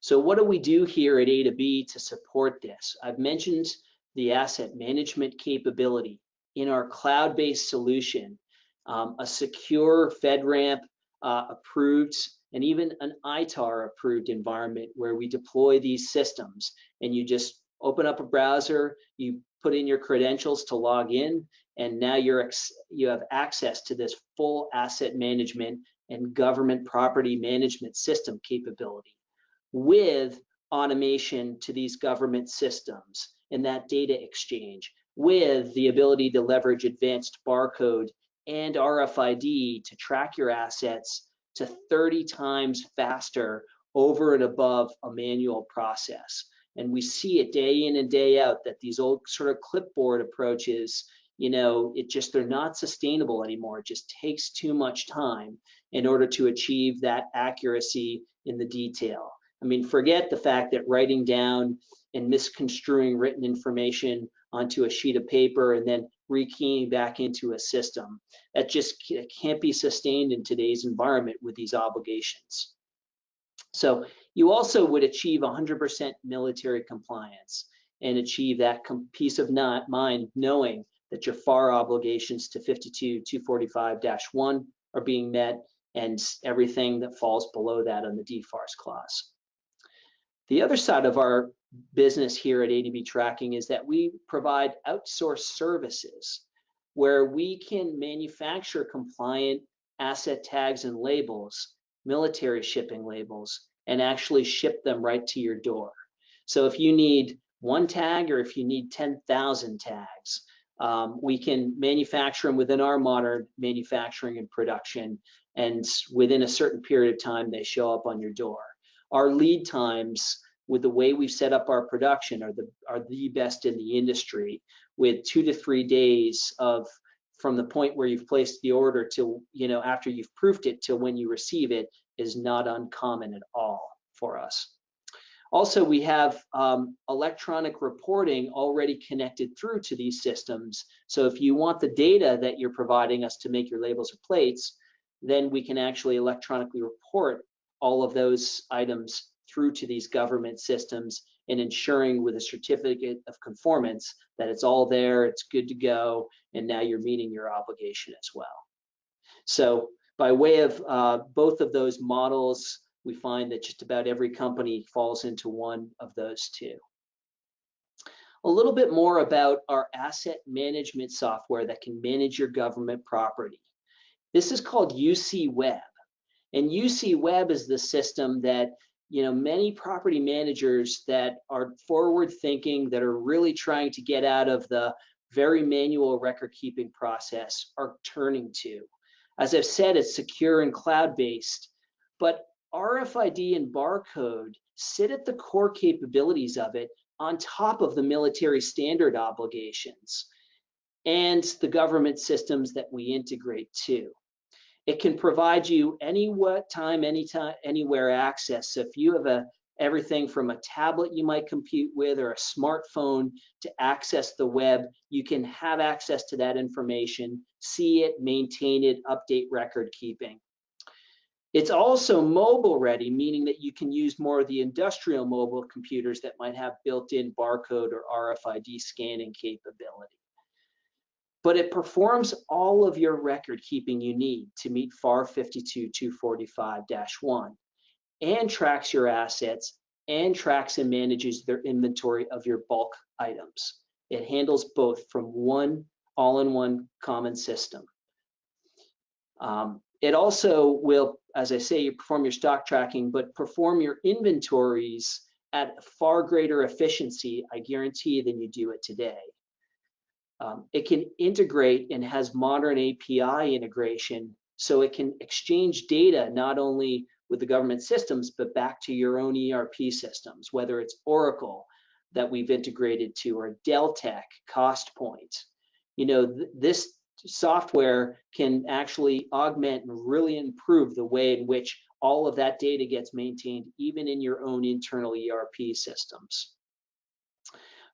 So what do we do here at A2B to support this? I've mentioned the asset management capability in our cloud-based solution, a secure FedRAMP approved and even an ITAR approved environment where we deploy these systems, and you just open up a browser, you put in your credentials to log in, and now you have access to this full asset management and government property management system capability with automation to these government systems and that data exchange, with the ability to leverage advanced barcode and RFID to track your assets to 30 times faster over and above a manual process. And we see it day in and day out that these old sort of clipboard approaches, they're not sustainable anymore. It just takes too much time in order to achieve that accuracy in the detail. I mean, forget the fact that writing down and misconstruing written information onto a sheet of paper and then rekeying back into a system. That just can't be sustained in today's environment with these obligations. So you also would achieve 100% military compliance and achieve that peace of mind knowing that your FAR obligations to 52-245-1 are being met and everything that falls below that on the DFARS clause. The other side of our business here at A2B Tracking is that we provide outsourced services where we can manufacture compliant asset tags and labels, military shipping labels, and actually ship them right to your door. So if you need one tag or if you need 10,000 tags, we can manufacture them within our modern manufacturing and production, and within a certain period of time, they show up on your door. Our lead times with the way we've set up our production are the best in the industry, with 2 to 3 days from the point where you've placed the order to, after you've proofed it to when you receive it is not uncommon at all for us. Also, we have electronic reporting already connected through to these systems. So if you want the data that you're providing us to make your labels or plates, then we can actually electronically report all of those items through to these government systems and ensuring with a certificate of conformance that it's all there, it's good to go, and now you're meeting your obligation as well. So by way of both of those models, we find that just about every company falls into one of those two. A little bit more about our asset management software that can manage your government property. This is called UC Web, and UC Web is the system that many property managers that are forward thinking, that are really trying to get out of the very manual record keeping process are turning to. As I've said, it's secure and cloud-based, but RFID and barcode sit at the core capabilities of it on top of the military standard obligations and the government systems that we integrate to. It can provide you anytime, anywhere access. So if you have everything from a tablet you might compute with or a smartphone to access the web, you can have access to that information, see it, maintain it, update record keeping. It's also mobile ready, meaning that you can use more of the industrial mobile computers that might have built-in barcode or RFID scanning capability. But it performs all of your record keeping you need to meet FAR 52-245-1 and tracks your assets and tracks and manages their inventory of your bulk items. It handles both from one all-in-one common system. It also will, as I say, you perform your stock tracking, but perform your inventories at far greater efficiency, I guarantee, than you do it today. It can integrate and has modern API integration, so it can exchange data not only with the government systems, but back to your own ERP systems, whether it's Oracle that we've integrated to, or Deltek, CostPoint. This software can actually augment and really improve the way in which all of that data gets maintained, even in your own internal ERP systems.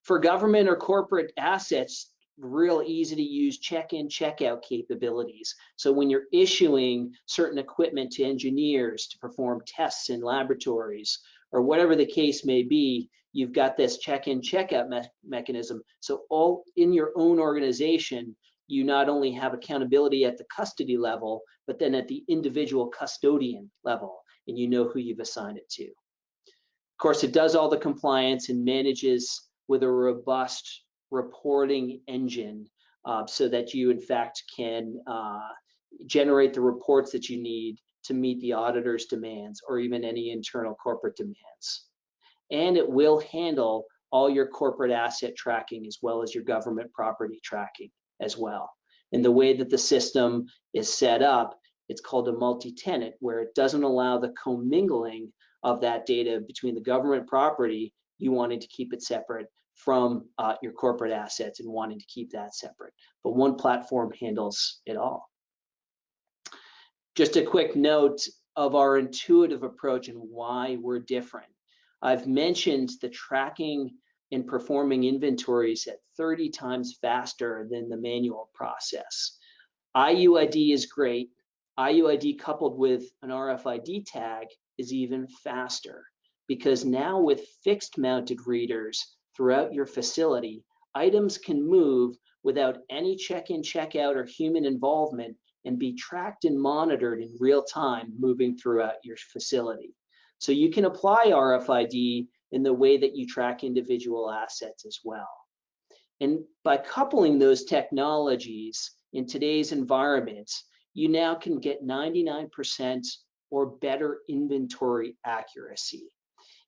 For government or corporate assets, real easy to use check-in, check-out capabilities. So when you're issuing certain equipment to engineers to perform tests in laboratories, or whatever the case may be, you've got this check-in, check-out mechanism. So all in your own organization, you not only have accountability at the custody level, but then at the individual custodian level, and you know who you've assigned it to. Of course, it does all the compliance and manages with a robust reporting engine so that you, in fact, can generate the reports that you need to meet the auditor's demands or even any internal corporate demands. And it will handle all your corporate asset tracking as well as your government property tracking as well. And the way that the system is set up, it's called a multi-tenant, where it doesn't allow the commingling of that data between the government property, you wanting to keep it separate, from your corporate assets and wanting to keep that separate. But one platform handles it all. Just a quick note of our intuitive approach and why we're different. I've mentioned the tracking and performing inventories at 30 times faster than the manual process. IUID is great. IUID coupled with an RFID tag is even faster, because now with fixed mounted readers throughout your facility, items can move without any check-in, check-out, or human involvement and be tracked and monitored in real time moving throughout your facility. So you can apply RFID in the way that you track individual assets as well. And by coupling those technologies in today's environment, you now can get 99% or better inventory accuracy.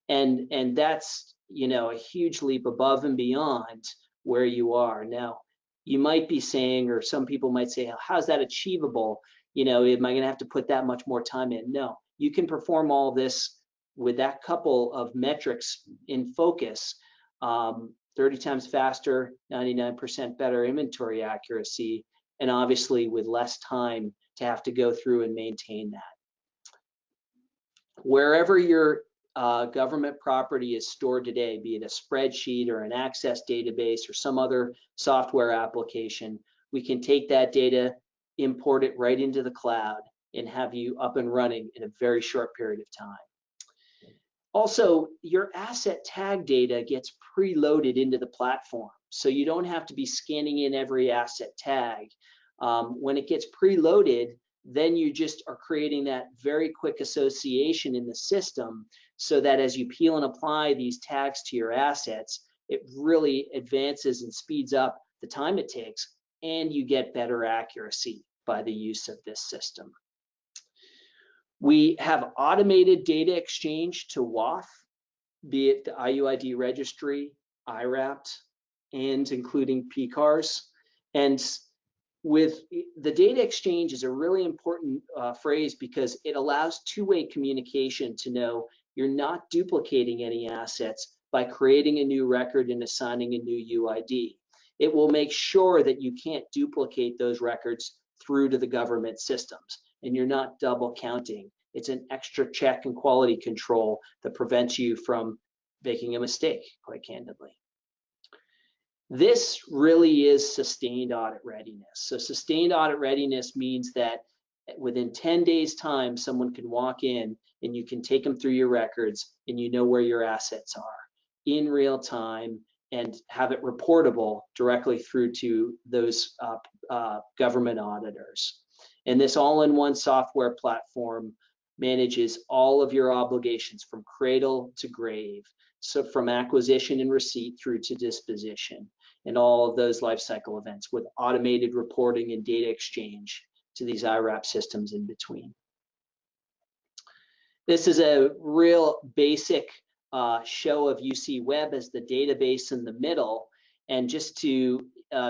And that's, you know, a huge leap above and beyond where you are. Now, you might be saying, or some people might say, how's that achievable? You know, am I going to have to put that much more time in? No, you can perform all this with that couple of metrics in focus. 30 times faster, 99% better inventory accuracy, and obviously with less time to have to go through and maintain that. Wherever your government property is stored today, be it a spreadsheet or an Access database or some other software application, we can take that data, import it right into the cloud, and have you up and running in a very short period of time. Also, your asset tag data gets preloaded into the platform, so you don't have to be scanning in every asset tag. When it gets preloaded, then you just are creating that very quick association in the system, so that as you peel and apply these tags to your assets, it really advances and speeds up the time it takes, and you get better accuracy by the use of this system. We have automated data exchange to WAF, be it the IUID registry, IRAPT, and including PCARs. And with the data exchange is a really important phrase, because it allows two-way communication to know you're not duplicating any assets by creating a new record and assigning a new UID. It will make sure that you can't duplicate those records through to the government systems, and you're not double counting. It's an extra check and quality control that prevents you from making a mistake, quite candidly. This really is sustained audit readiness. So sustained audit readiness means that within 10 days time, someone can walk in and you can take them through your records and you know where your assets are in real time and have it reportable directly through to those government auditors. And this all-in-one software platform manages all of your obligations from cradle to grave. So from acquisition and receipt through to disposition, and all of those life cycle events with automated reporting and data exchange to these IRAP systems in between. This is a real basic show of UC Web as the database in the middle. And just to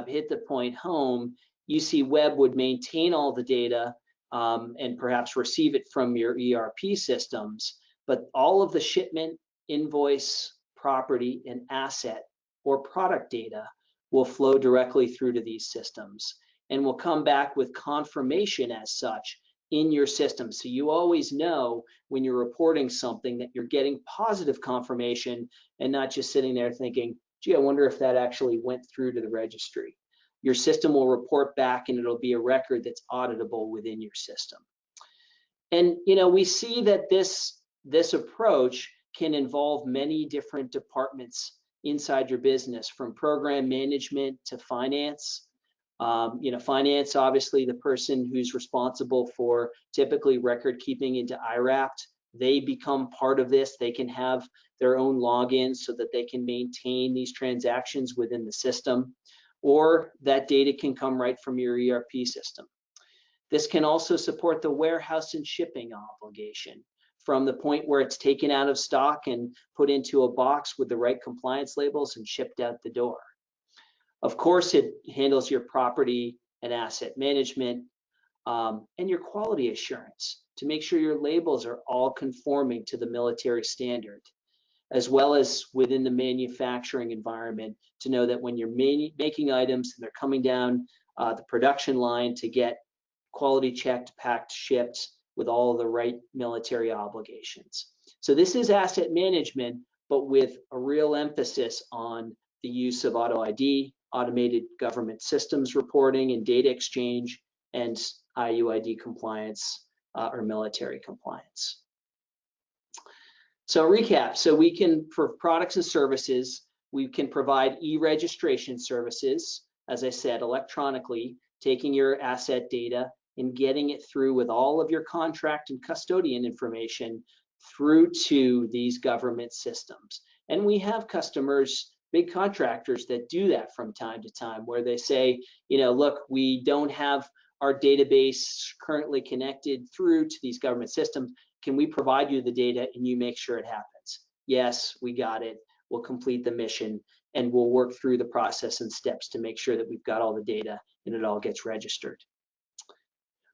hit the point home, UC Web would maintain all the data and perhaps receive it from your ERP systems, but all of the shipment, invoice, property, and asset or product data will flow directly through to these systems and will come back with confirmation as such in your system. So you always know when you're reporting something that you're getting positive confirmation and not just sitting there thinking, gee, I wonder if that actually went through to the registry. Your system will report back and it'll be a record that's auditable within your system. And you know, we see that this approach can involve many different departments inside your business, from program management to finance. Finance, obviously the person who's responsible for typically record keeping into IRAPT, they become part of this. They can have their own logins so that they can maintain these transactions within the system, or that data can come right from your ERP system. This can also support the warehouse and shipping obligation, from the point where it's taken out of stock and put into a box with the right compliance labels and shipped out the door. Of course, it handles your property and asset management and your quality assurance to make sure your labels are all conforming to the military standard, as well as within the manufacturing environment to know that when you're making items and they're coming down the production line to get quality checked, packed, shipped with all of the right military obligations. So this is asset management, but with a real emphasis on the use of auto ID, automated government systems reporting and data exchange, and IUID compliance or military compliance. So recap, so we can, for products and services, we can provide e-registration services, as I said, electronically, taking your asset data and getting it through with all of your contract and custodian information through to these government systems. And we have customers, big contractors, that do that from time to time, where they say, look, we don't have our database currently connected through to these government systems. Can we provide you the data and you make sure it happens? Yes, we got it. We'll complete the mission and we'll work through the process and steps to make sure that we've got all the data and it all gets registered.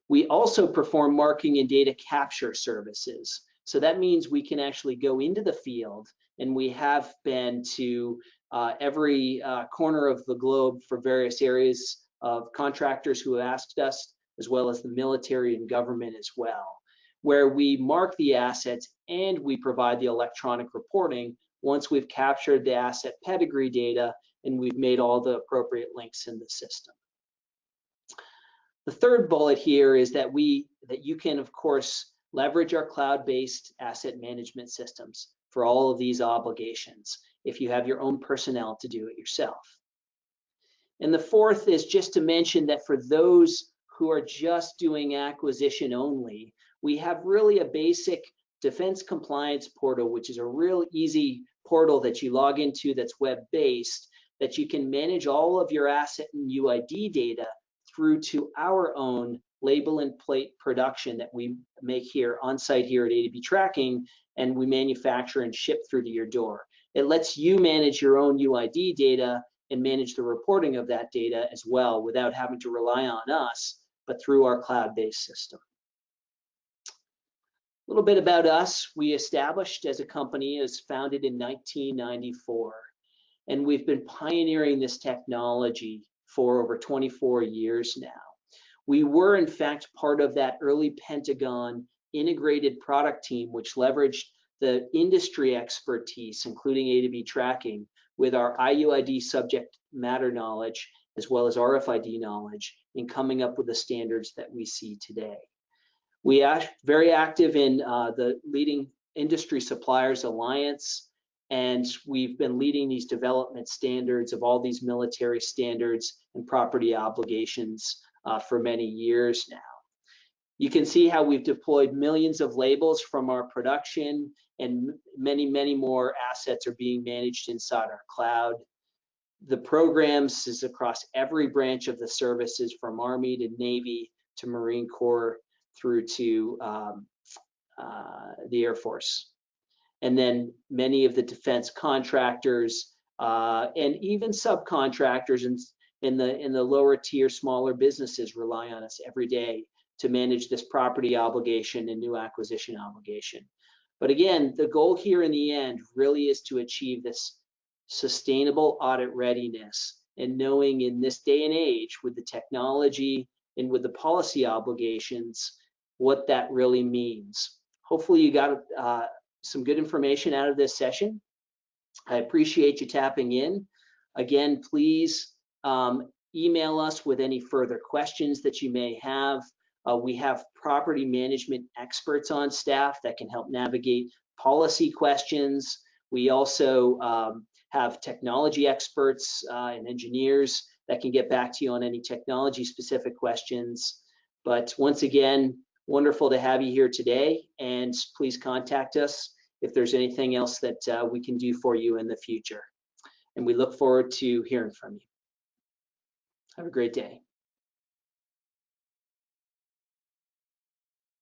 We also perform marking and data capture services. So that means we can actually go into the field, and we have been to every corner of the globe for various areas of contractors who have asked us, as well as the military and government as well, where we mark the assets and we provide the electronic reporting once we've captured the asset pedigree data and we've made all the appropriate links in the system. The third bullet here is that you can, of course, leverage our cloud-based asset management systems for all of these obligations if you have your own personnel to do it yourself. And the fourth is just to mention that for those who are just doing acquisition only, we have really a basic defense compliance portal, which is a real easy portal that you log into that's web-based, that you can manage all of your asset and UID data through to our own label and plate production that we make here on site here at A2B Tracking, and we manufacture and ship through to your door. It lets you manage your own UID data and manage the reporting of that data as well without having to rely on us, but through our cloud-based system. A little bit about us. We established as a company, as founded in 1994, and we've been pioneering this technology for over 24 years now. We were in fact part of that early Pentagon integrated product team, which leveraged the industry expertise, including A2B Tracking, with our IUID subject matter knowledge, as well as RFID knowledge, in coming up with the standards that we see today. We are very active in the leading industry suppliers alliance, and we've been leading these development standards of all these military standards and property obligations for many years now. You can see how we've deployed millions of labels from our production, and many, many more assets are being managed inside our cloud. The programs is across every branch of the services, from Army to Navy to Marine Corps through to the Air Force. And then many of the defense contractors and even subcontractors in the lower tier, smaller businesses rely on us every day to manage this property obligation and new acquisition obligation. But again, the goal here in the end really is to achieve this sustainable audit readiness, and knowing in this day and age with the technology and with the policy obligations, what that really means. Hopefully you got some good information out of this session. I appreciate you tapping in. Again, please email us with any further questions that you may have. We have property management experts on staff that can help navigate policy questions. We also have technology experts and engineers that can get back to you on any technology specific questions. But once again, wonderful to have you here today, and please contact us if there's anything else that we can do for you in the future. And we look forward to hearing from you. Have a great day.